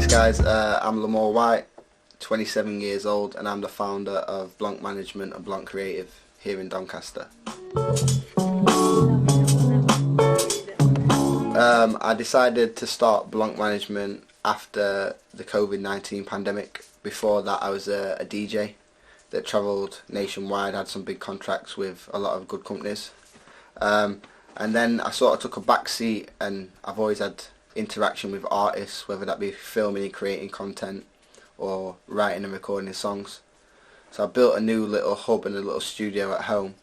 Thanks guys, I'm Lamour White, 27 years old, and I'm the founder of Blanc Management and Blanc Creative here in Doncaster. I decided to start Blanc Management after the COVID-19 pandemic. Before that I was a DJ that travelled nationwide, had some big contracts with a lot of good companies. And then I sort of took a back seat, and I've always had interaction with artists, whether that be filming and creating content or writing and recording songs. So I built a new little hub and a little studio at home,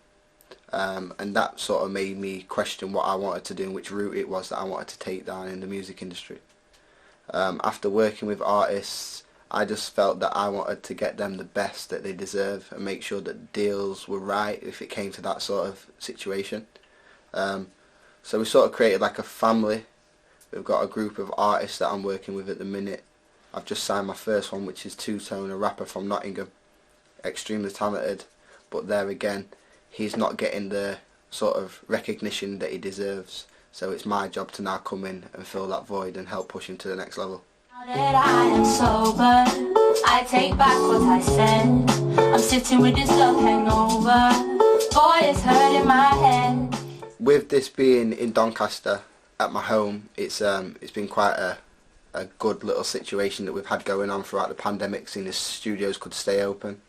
and that sort of made me question what I wanted to do and which route it was that I wanted to take down in the music industry. After working with artists, I just felt that I wanted to get them the best that they deserve and make sure that deals were right if it came to that sort of situation. So we sort of created like a family. We've got a group of artists that I'm working with at the minute. I've just signed my first one, which is Two Tone, a rapper from Nottingham. Extremely talented, but there again, he's not getting the sort of recognition that he deserves. So it's my job to now come in and fill that void and help push him to the next level. Now that I am sober, I take back what I said. I'm sitting with this love hangover. Boy, it's hurting my head. With this being in Doncaster at my home, it's been quite a good little situation that we've had going on throughout the pandemic, seeing the studios could stay open.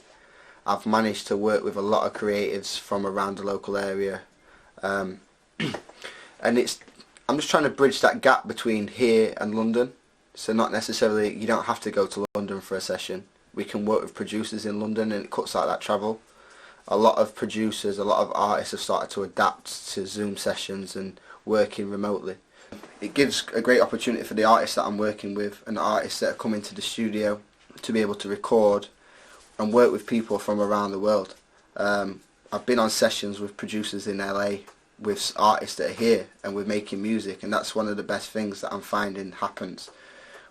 I've managed to work with a lot of creatives from around the local area, and I'm just trying to bridge that gap between here and London. So not necessarily, you don't have to go to London for a session. We can work with producers in London, and it cuts out that travel. A lot of producers, a lot of artists have started to adapt to Zoom sessions and working remotely. It gives a great opportunity for the artists that I'm working with and the artists that are coming to the studio to be able to record and work with people from around the world. I've been on sessions with producers in LA with artists that are here, and we're making music, and that's one of the best things that I'm finding happens.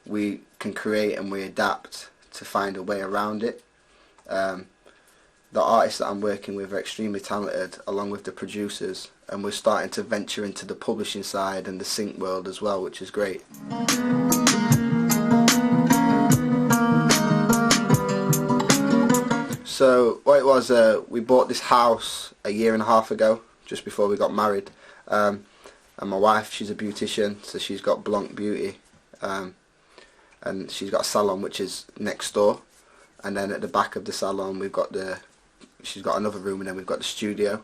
We can create and we adapt to find a way around it. The artists that I'm working with are extremely talented, along with the producers, and we're starting to venture into the publishing side and the sync world as well, which is great. So what it was, we bought this house a year and a half ago, just before we got married, and my wife, she's a beautician, so she's got Blanc Beauty, and she's got a salon which is next door, and then at the back of the salon she's got another room, and then we've got the studio.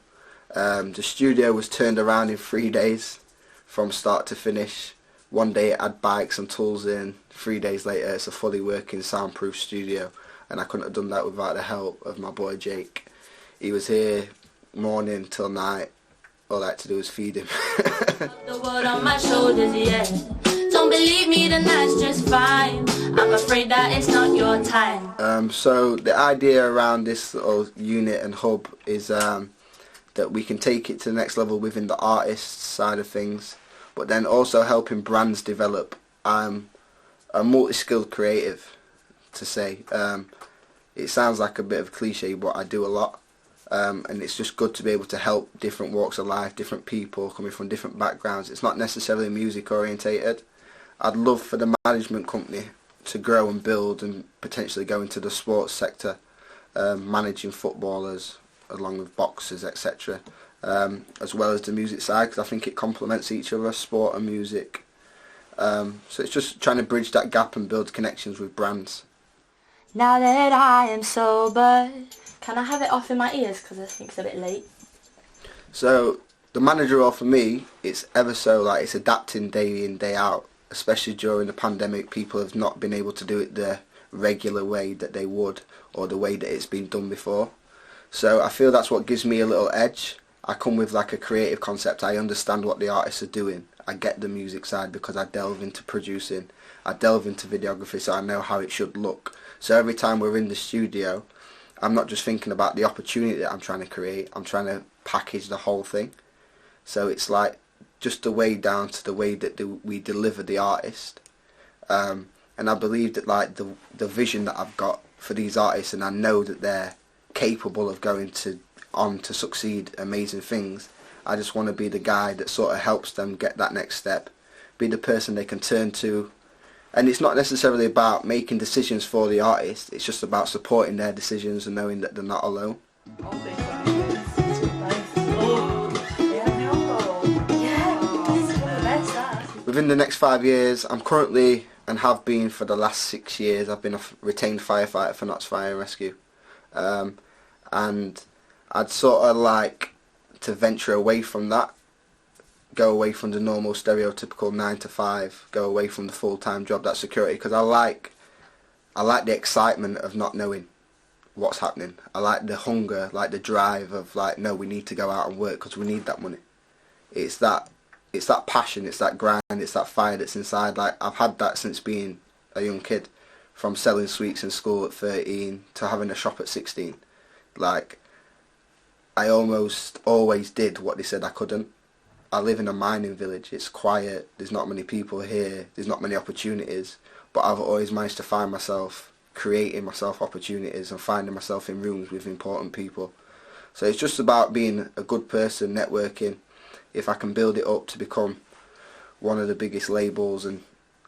The studio was turned around in 3 days from start to finish. One day it had bikes and tools in, 3 days later it's a fully working soundproof studio, and I couldn't have done that without the help of my boy Jake. He was here morning till night. All I had to do was feed him. The world on my shoulders, yeah. Don't believe me, then that's just fine. I'm afraid that it's not your time. So the idea around this little unit and hub is that we can take it to the next level within the artist side of things, but then also helping brands develop. I'm a multi-skilled creative, to say. It sounds like a bit of a cliche, but I do a lot. And it's just good to be able to help different walks of life, different people coming from different backgrounds. It's not necessarily music orientated. I'd love for the management company to grow and build and potentially go into the sports sector, managing footballers along with boxers, etc., as well as the music side, because I think it complements each other, sport and music. So it's just trying to bridge that gap and build connections with brands. Now that I am sober, can I have it off in my ears because I think it's a bit late? So the manager role for me, it's ever so like it's adapting day in, day out. Especially during the pandemic, people have not been able to do it the regular way that they would, or the way that it's been done before. So I feel that's what gives me a little edge. I come with like a creative concept. I understand what the artists are doing. I get the music side because I delve into producing. I delve into videography, so I know how it should look. So every time we're in the studio, I'm not just thinking about the opportunity that I'm trying to create. I'm trying to package the whole thing. So it's like just the way down to the way that we deliver the artist, and I believe that like the vision that I've got for these artists, and I know that they're capable of going on to succeed amazing things. I just want to be the guy that sort of helps them get that next step, be the person they can turn to And it's not necessarily about making decisions for the artist, it's just about supporting their decisions and knowing that they're not alone. Within the next 5 years, I'm currently, and have been for the last 6 years, I've been a retained firefighter for Notts Fire and Rescue. And I'd sort of like to venture away from that, go away from the normal stereotypical 9 to 5, go away from the full-time job, that security, because I like the excitement of not knowing what's happening. I like the hunger, like the drive of like, no, we need to go out and work because we need that money. It's that passion, it's that grind, it's that fire that's inside. Like, I've had that since being a young kid, from selling sweets in school at 13 to having a shop at 16. Like, I almost always did what they said I couldn't. I live in a mining village, it's quiet, there's not many people here, there's not many opportunities, but I've always managed to find myself creating myself opportunities and finding myself in rooms with important people. So it's just about being a good person, networking. If I can build it up to become one of the biggest labels and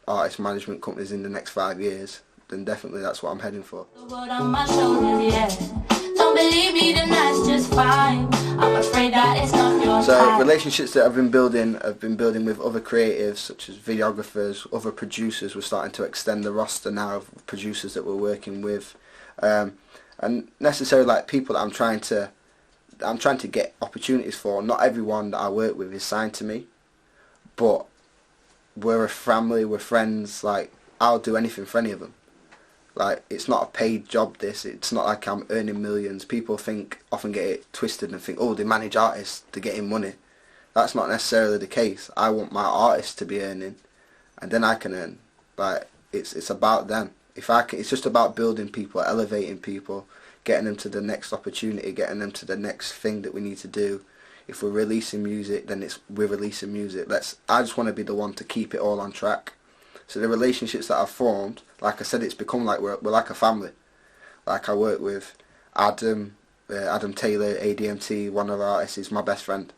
artist management companies in the next 5 years, then definitely that's what I'm heading for. Don't believe me, then that's just fine. I'm afraid that it's not your time. Relationships that I've been building with other creatives, such as videographers, other producers. We're starting to extend the roster now of producers that we're working with, and necessarily like people that I'm trying to get opportunities for. Not everyone that I work with is signed to me, but we're a family, we're friends. Like, I'll do anything for any of them. Like, it's not a paid job, this. It's not like I'm earning millions. People often get it twisted and think, oh, they manage artists to get in money. That's not necessarily the case. I want my artists to be earning, and then I can earn. Like, it's about them. It's just about building people, elevating people, getting them to the next opportunity, getting them to the next thing that we need to do. If we're releasing music, then we're releasing music. I just want to be the one to keep it all on track. So the relationships that I've formed, like I said, it's become like we're like a family. Like, I work with Adam Taylor, ADMT, one of our artists, is my best friend.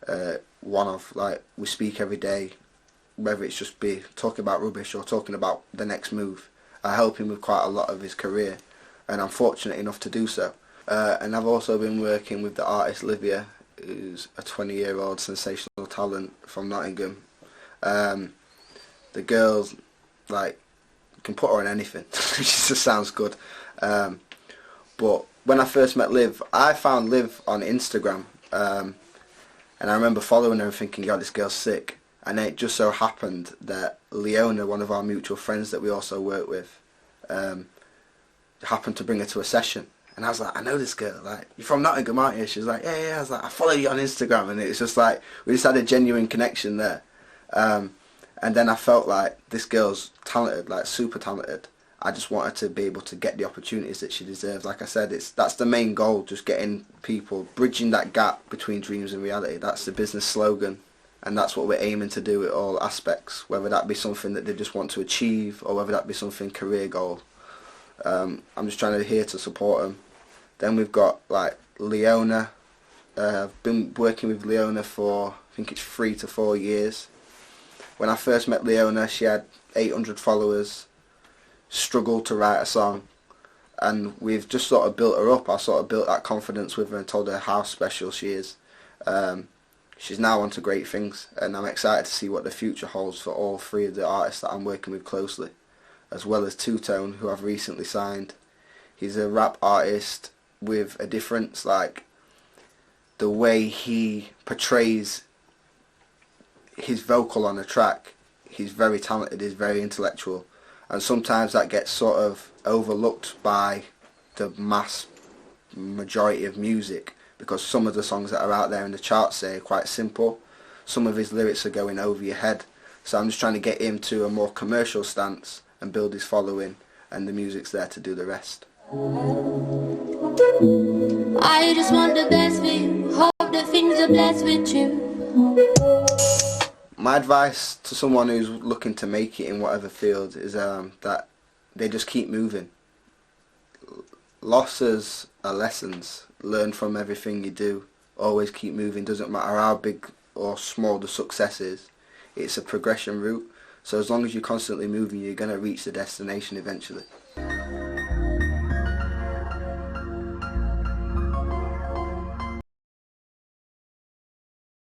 We speak every day, whether it's just be talking about rubbish or talking about the next move. I help him with quite a lot of his career, and I'm fortunate enough to do so. And I've also been working with the artist Livia, who's a 20-year-old sensational talent from Nottingham. The girls, like, can put her on anything. She just sounds good. But when I first met Liv, I found Liv on Instagram, and I remember following her and thinking, God, this girl's sick. And then it just so happened that Leona, one of our mutual friends that we also work with, happened to bring her to a session. And I was like, I know this girl. Like, you're from Nottingham, aren't you? She was like, yeah. I was like, I follow you on Instagram. And it's just like, we just had a genuine connection there. And then I felt like this girl's talented, like super talented. I just want her to be able to get the opportunities that she deserves. Like I said, that's the main goal, just getting people, bridging that gap between dreams and reality. That's the business slogan, and that's what we're aiming to do at all aspects, whether that be something that they just want to achieve or whether that be something career goal. I'm just trying to adhere to support them. Then we've got like Leona. I've been working with Leona for, I think it's 3 to 4 years. When I first met Leona, she had 800 followers, struggled to write a song, and we've just sort of built her up. I sort of built that confidence with her and told her how special she is. She's now on to great things, and I'm excited to see what the future holds for all 3 of the artists that I'm working with closely, as well as Two Tone, who I've recently signed. He's a rap artist with a difference, like the way he portrays his vocal on a track. He's very talented, he's very intellectual, and sometimes that gets sort of overlooked by the mass majority of music, because some of the songs that are out there in the charts say are quite simple. Some of his lyrics are going over your head, so I'm just trying to get him to a more commercial stance and build his following, and the music's there to do the rest. I just want the best for you, hope that things are blessed with you. My advice to someone who's looking to make it in whatever field is that they just keep moving. Losses are lessons. Learn from everything you do. Always keep moving. Doesn't matter how big or small the success is. It's a progression route. So as long as you're constantly moving, you're going to reach the destination eventually.